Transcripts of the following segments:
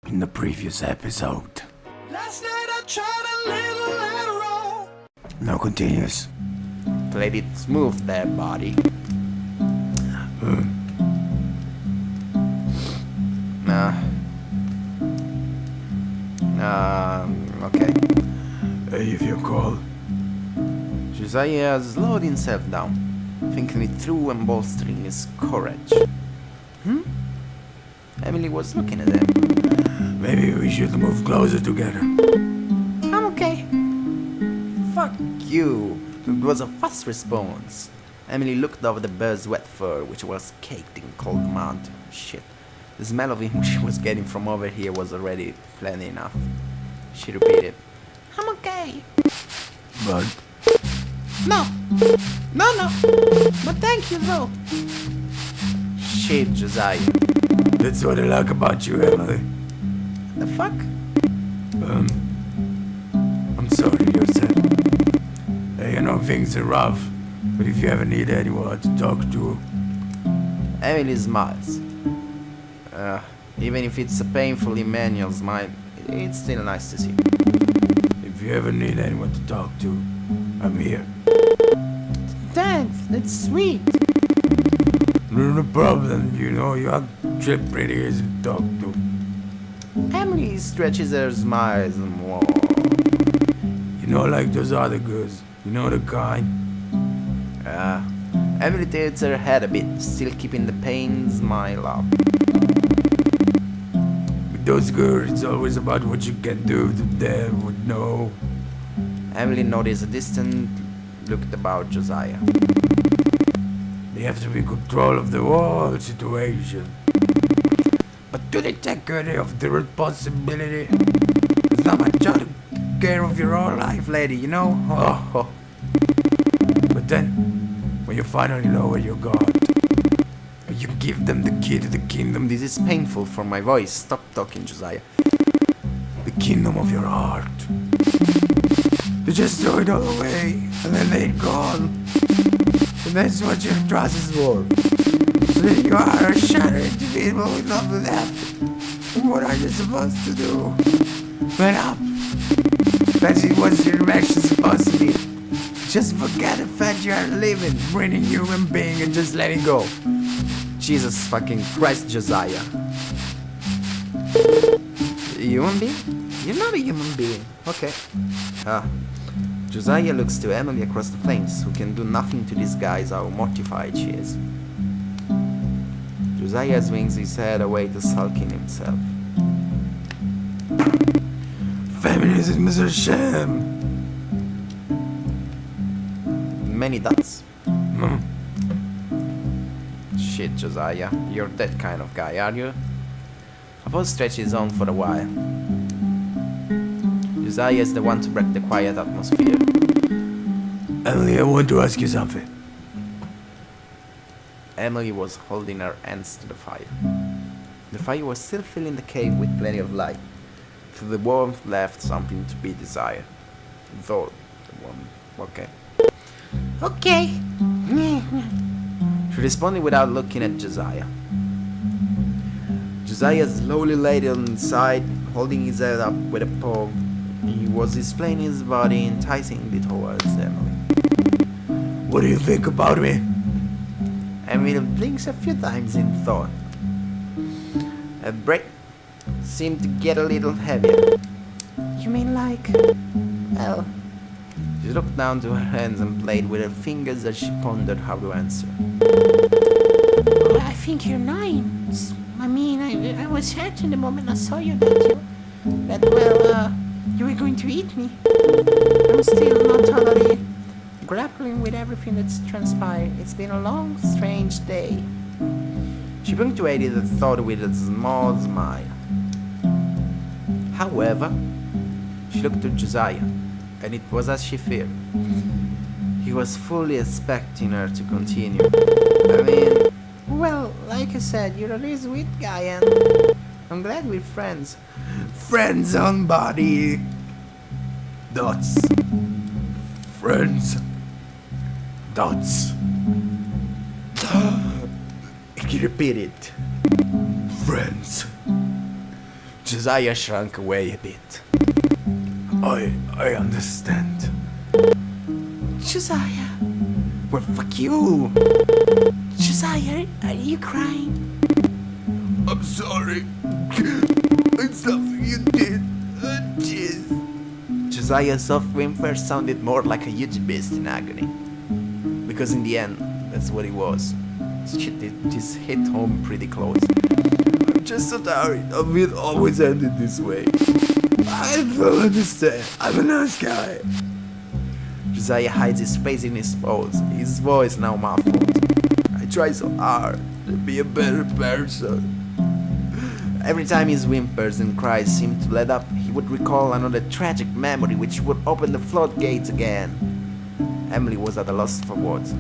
in the previous episode. Last night I tried a little Adderall. Now continues. Played it smooth there, buddy. Okay. Hey, if you call. Josiah slowed himself down, thinking it through and bolstering his courage. Emily was looking at him. Maybe we should move closer together. I'm okay. Fuck you. It was a fast response. Emily looked over the bird's wet fur, which was caked in cold mud. Shit. The smell of him she was getting from over here was already plenty enough. She repeated, I'm okay. But No. But thank you, though. Shit, Josiah. that's what I like about you, Emily. The fuck? I'm sorry you're sad. Hey, I know things are rough, but if you ever need anyone to talk to, Emily smiles. Even if it's a painful Emmanuel smile, it's still nice to see. if you ever need anyone to talk to, I'm here. Thanks, that's sweet. No problem, you know, you are pretty easy to talk to. Emily stretches her smiles more. You know, like those other girls, you know the kind. Emily tilts her head a bit, still keeping the pain smile up. With those girls, it's always about what you can do to them with no. Emily noticed a distant look about Josiah. They have to be in control of the whole situation. But do they take care of the responsibility? It's not my job to take care of your whole life, lady, you know? Oh. But then, when you finally know where you're going, you give them the key to the kingdom. This is painful for my voice. Stop talking, Josiah. The kingdom of your heart. You just throw it all away and then let it go. And that's what your trust is for. So that you are a shattered individual with nothing left. And what are you supposed to do? Man up. That's what your reaction supposed to be. Just forget the fact you are living, breathing human being and just let it go. Jesus fucking Christ, Josiah. Human being? You're not a human being. Okay. Josiah looks to Emily across the flames, who can do nothing to disguise how mortified she is. Josiah swings his head away to sulking himself. Feminism is a sham. Many dots. Shit, Josiah. You're that kind of guy, are you? Apollo stretches on for a while. Josiah is the one to break the quiet atmosphere. Emily, I want to ask you something. Emily was holding her hands to the fire. The fire was still filling the cave with plenty of light. Through the warmth left something to be desired. Though the woman, okay. Okay. She responded without looking at Josiah. Josiah slowly laid on his side, holding his head up with a paw. He was displaying his body enticingly towards Emily. What do you think about me? Emily blinks a few times in thought. Her breath seemed to get a little heavier. You mean like... Well... She looked down to her hands and played with her fingers as she pondered how to answer. I think you're 9. I mean, I was certain the moment I saw you that you were going to eat me. I'm still not totally grappling with everything that's transpired. It's been a long, strange day. She punctuated the thought with a small smile. However, she looked at Josiah, and it was as she feared. He was fully expecting her to continue. I mean, Well, like I said, you're a really sweet guy, and I'm glad we're friends. Friends on body. Dots. Friends. Dots. he repeated. Friends. Josiah shrunk away a bit. I understand. Josiah, Well, fuck you! Josiah, are you crying? I'm sorry. It's something you did. Jeez. Josiah's soft whimper sounded more like a huge beast in agony. Because in the end, that's what it was. Shit, this hit home pretty close. I'm just so tired of it always ended this way. I don't understand. I'm a nice guy. Josiah hides his face in his paws, his voice now muffled. I try so hard to be a better person. Every time his whimpers and cries seemed to let up, he would recall another tragic memory which would open the floodgates again. Emily was at a loss for words.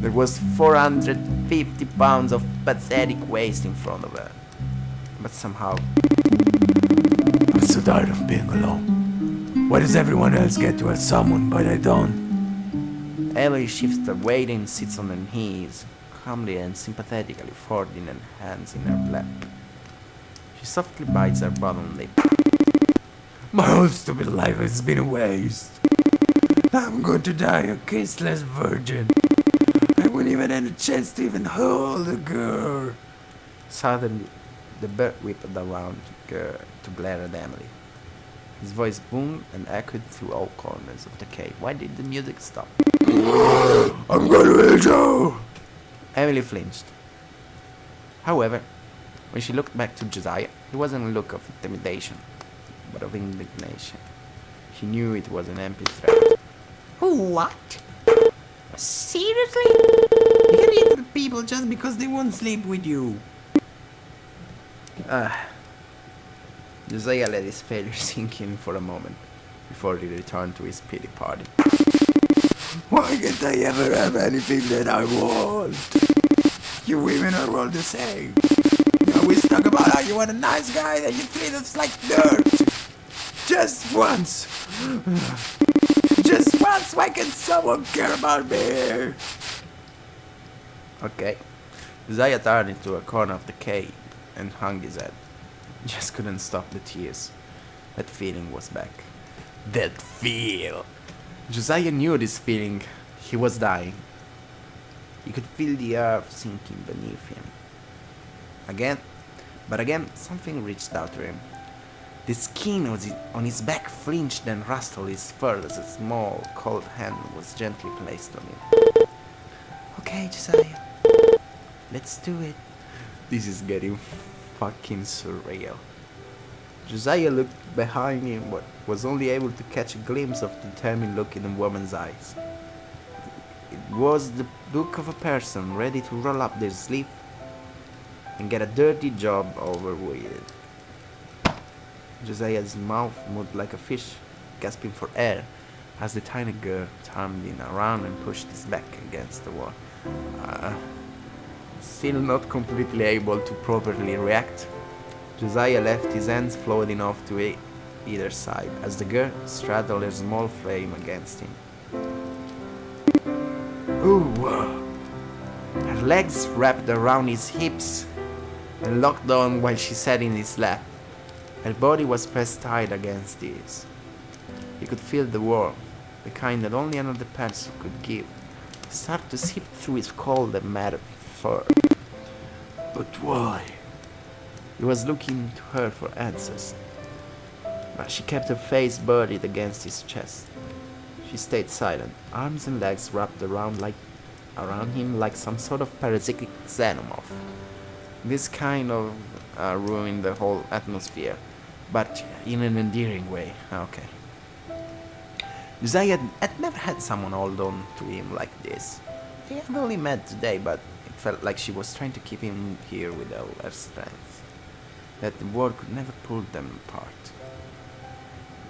There was 450 pounds of pathetic waste in front of her. But somehow, I'm so tired of being alone. Why does everyone else get to have someone, but I don't? Emily shifts her weight and sits on her knees, calmly and sympathetically folding her hands in her lap. She softly bites her bottom lip. My whole stupid life has been a waste. I'm going to die a kissless virgin. I wouldn't even have a chance to even hold a girl. Suddenly, the bird whipped around to glare at Emily. His voice boomed and echoed through all corners of the cave. Why did the music stop? I'm gonna hit you! Emily flinched. However, when she looked back to Josiah, it wasn't a look of intimidation, but of indignation. She knew it was an empty threat. What? Seriously? You can hit people just because they won't sleep with you. Josiah let his failure sink in for a moment before he returned to his pity party. Why can't I ever have anything that I want? You women are all the same. You always talk about how you want a nice guy and you treat us like dirt. Just once. Just once, why can someone care about me? Okay. Josiah turned into a corner of the cave and hung his head. Just couldn't stop the tears. That feeling was back. That feel. Josiah knew this feeling. He was dying. He could feel the earth sinking beneath him. But again, something reached out to him. The skin on his back flinched and rustled his fur as a small, cold hand was gently placed on him. Okay, Josiah. Let's do it. This is getting fucking surreal. Josiah looked behind him but was only able to catch a glimpse of the determined look in the woman's eyes. It was the look of a person ready to roll up their sleeve and get a dirty job over with. Josiah's mouth moved like a fish, gasping for air, as the tiny girl turned in around and pushed his back against the wall. Still not completely able to properly react, Josiah left his hands floating off to either side as the girl straddled a small frame against him. Ooh! Her legs wrapped around his hips and locked on while she sat in his lap. Her body was pressed tight against his. He could feel the warmth, the kind that only another person could give, start to seep through his cold and matted fur. But why? He was looking to her for answers, but she kept her face buried against his chest. She stayed silent, arms and legs wrapped around him like some sort of parasitic xenomorph. This kind of ruined the whole atmosphere, but in an endearing way. Okay. Josiah had never had someone hold on to him like this. They had only met today, but it felt like she was trying to keep him here with all her strength, that the world could never pull them apart.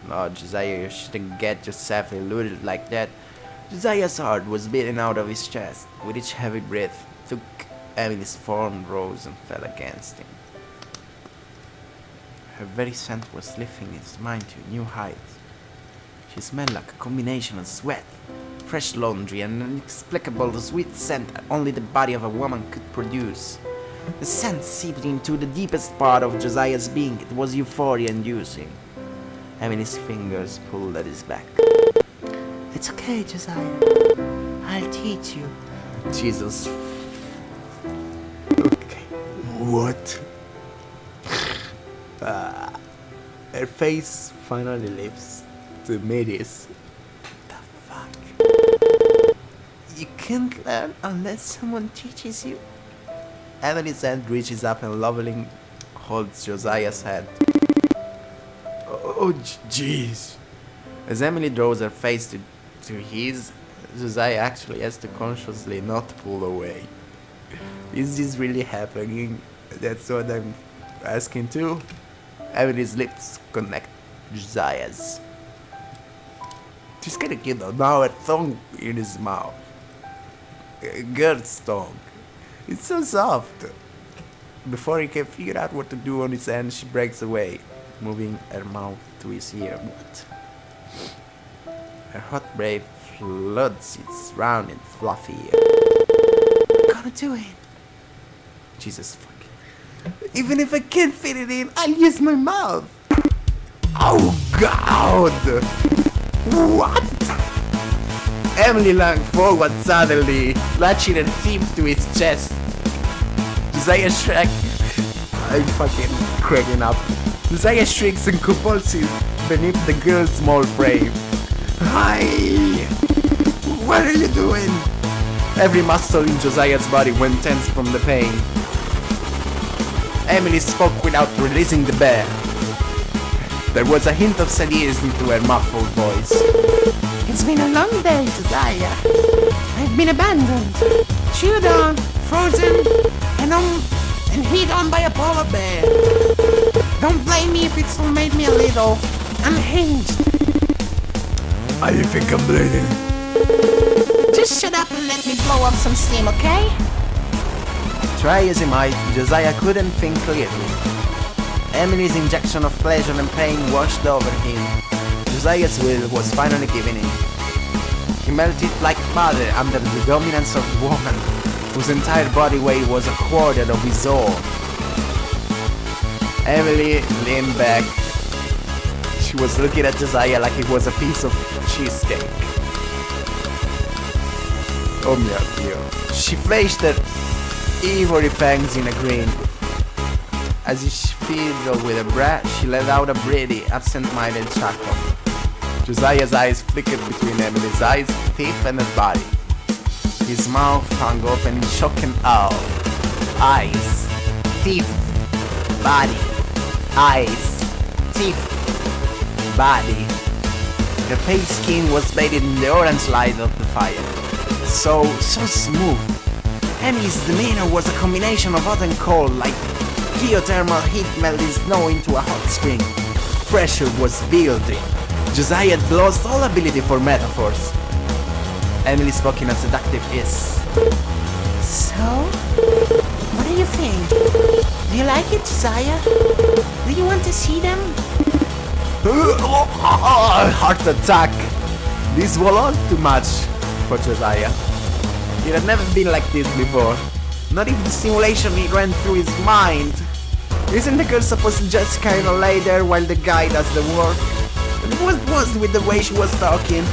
No, Josiah, you shouldn't get yourself eluded like that. Josiah's heart was beating out of his chest. With each heavy breath, took Emily's form rose and fell against him. Her very scent was lifting his mind to a new height. She smelled like a combination of sweat, fresh laundry, and an inexplicable sweet scent that only the body of a woman could produce. The scent seeped into the deepest part of Josiah's being. It was euphoria-inducing. Emily's fingers pulled at his back. It's okay, Josiah. I'll teach you. Jesus. Okay. What? Her face finally lifts to middies. The fuck? You can't learn unless someone teaches you. Emily's hand reaches up and lovingly holds Josiah's head. Oh, jeez. As Emily draws her face to his, Josiah actually has to consciously not pull away. Is this really happening? That's what I'm asking too. Emily's lips connect Josiah's. She's gonna get now a tongue in his mouth. A girl's tongue. It's so soft. Before he can figure out what to do on his end, she breaks away, moving her mouth to his ear. What? Her hot breath floods its round and fluffy ear. I'm gonna do it. Jesus fuck. Even if I can't fit it in, I'll use my mouth. Oh God! What? Emily lunged forward suddenly, latching her teeth to his chest. Josiah shrieked. I'm fucking cracking up. Josiah shrieks and convulses beneath the girl's small frame. Hi! What are you doing? Every muscle in Josiah's body went tense from the pain. Emily spoke without releasing the bear. There was a hint of sadism to her muffled voice. It's been a long day, Josiah. I've been abandoned, chewed on, frozen, and hit on by a polar bear. Don't blame me if it's made me a little unhinged. I think I'm bleeding. Just shut up and let me blow up some steam, okay? Try as he might, Josiah couldn't think clearly. Emily's injection of pleasure and pain washed over him. Josiah's will was finally giving in. He melted like butter under the dominance of the woman, whose entire body weight was a quarter of his own. Emily leaned back. She was looking at Josiah like it was a piece of cheesecake. Oh mio Dio. She flashed her ivory fangs in a grin. As she fiddled with her breath, she let out a breathy, absent-minded chuckle. Josiah's eyes flickered between Emily's eyes, teeth, and her body. His mouth hung open in shock and awe. Eyes, teeth, body. Eyes, teeth, body. Her pale skin was bathed in the orange light of the fire. So smooth. Emily's demeanor was a combination of hot and cold, like geothermal heat melting snow into a hot spring. Pressure was building. Josiah had lost all ability for metaphors. Emily spoke in a seductive hiss. So, what do you think? Do you like it, Josiah? Do you want to see them? Heart attack! This was all too much for Josiah. It had never been like this before. Not even the simulation it ran through his mind. Isn't the girl supposed to just kind of lay there while the guy does the work? And what was with the way she was talking?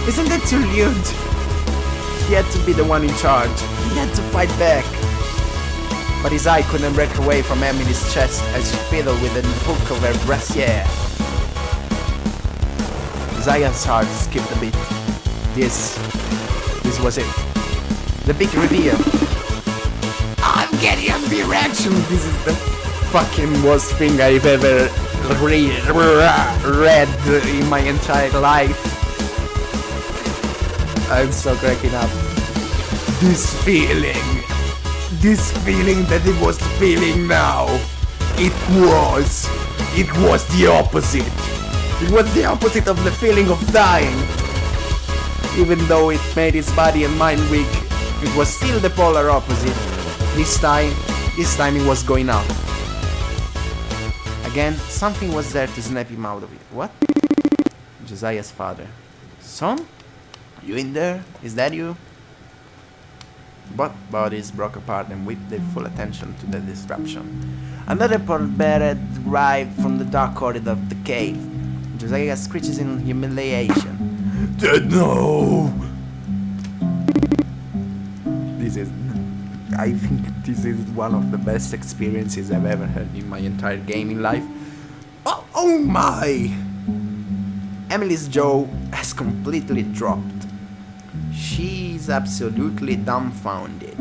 Isn't that too lewd? He had to be the one in charge. He had to fight back. But his eye couldn't break away from Emily's chest as she fiddled with the hook of her brassiere. Josiah's heart skipped a beat. This was it. The big reveal. I'm getting a big reaction. This is the fucking worst thing I've ever read in my entire life. I'm so cracking up. This feeling that it was feeling now, it was the opposite. It was the opposite of the feeling of dying. Even though it made his body and mind weak, it was still the polar opposite. This time it was going out. Again, something was there to snap him out of it. What? Josiah's father. Son? You in there? Is that you? Both bodies broke apart and whipped their full attention to the disruption. Another polar bear had arrived from the dark corridor of the cave. Josiah screeches in humiliation. No! I think this is one of the best experiences I've ever had in my entire gaming life. Oh my! Emily's jaw has completely dropped. She's absolutely dumbfounded.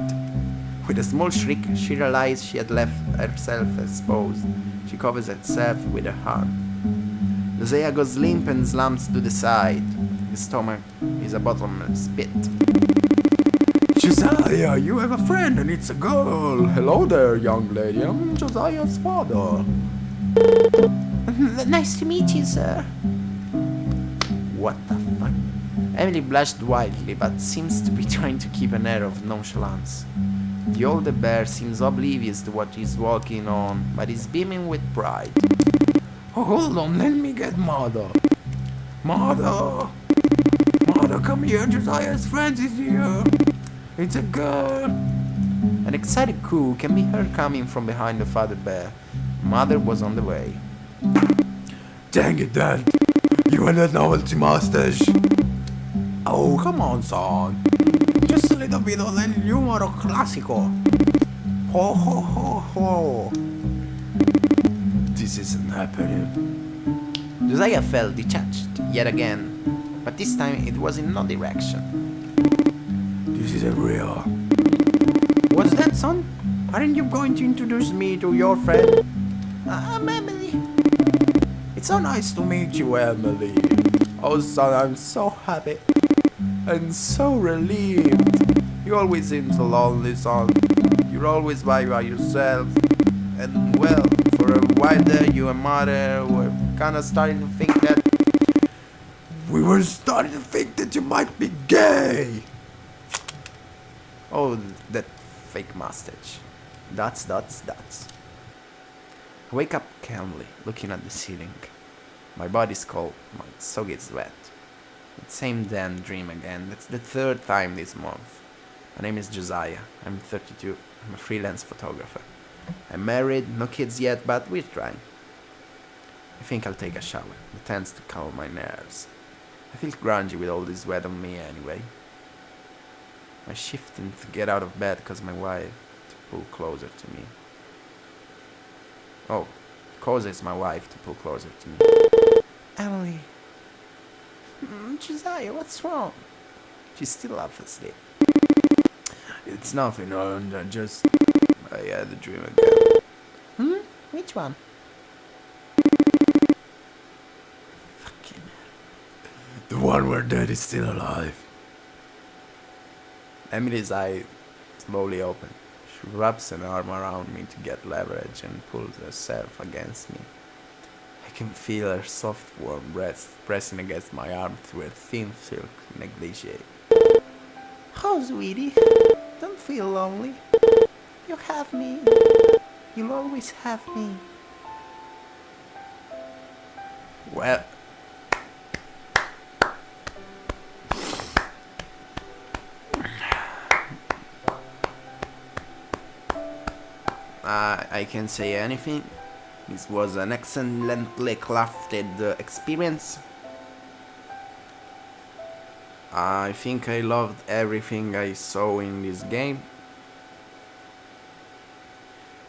With a small shriek, she realized she had left herself exposed. She covers herself with her arm. Josiah goes limp and slumps to the side. His stomach is a bottomless pit. Josiah, you have a friend and it's a girl. Hello there, young lady. I'm Josiah's father. Nice to meet you, sir. What the fuck? Emily blushed wildly, but seems to be trying to keep an air of nonchalance. The older bear seems oblivious to what he's walking on, but is beaming with pride. Oh, hold on, let me get Mother. Mother, come here. Josiah's friend is here. It's a girl. An excited coo can be heard coming from behind the father bear. Mother was on the way. Dang it, Dad. You and that novelty mustache. Oh, come on, son. Just a little bit of El Numero Classico. Ho, ho, ho, ho. This isn't happening. Josiah felt detached yet again, but this time it was in no direction. This isn't real. What's that, son? Aren't you going to introduce me to your friend? I'm Emily. It's so nice to meet you, Emily. Oh, son, I'm so happy. And so relieved. You always seem so lonely, son. You're always by yourself. And well, for a while there, you and Mother were kinda starting to think that... We were starting to think that you might be gay. Oh, that fake mustache. Dots. I wake up calmly, looking at the ceiling. My body's cold, my soul gets wet. That same damn dream again. That's the third time this month. My name is Josiah. I'm 32. I'm a freelance photographer. I'm married, no kids yet, but we're trying. I think I'll take a shower. It tends to calm my nerves. I feel grungy with all this wet on me anyway. I'm shifting to get out of bed because my wife to pull closer to me. Oh, causes my wife to pull closer to me. Emily. Josiah, what's wrong? She's still half asleep. It's nothing, I had a dream again. Which one? Fucking hell. The one where Dad is still alive. Emily's eyes slowly open. She wraps an arm around me to get leverage and pulls herself against me. I can feel her soft warm breast pressing against my arm through a thin silk negligee. Oh, sweetie. Don't feel lonely. You have me. You'll always have me. Well, I can't say anything. This was an excellently crafted experience. I think I loved everything I saw in this game.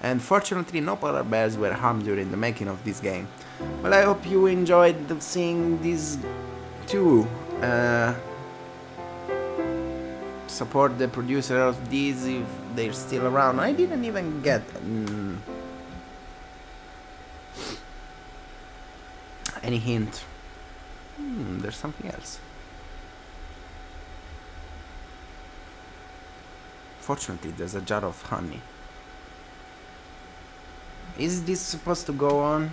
And fortunately no polar bears were harmed during the making of this game. Well, I hope you enjoyed seeing these too. Support the producer of these if they're still around. I didn't even get any hint. There's something else. Fortunately, there's a jar of honey. Is this supposed to go on?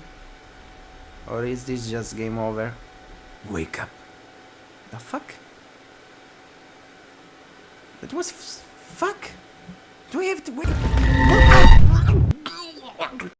Or is this just game over? Wake up. The fuck? That was fuck? Do we have to wait?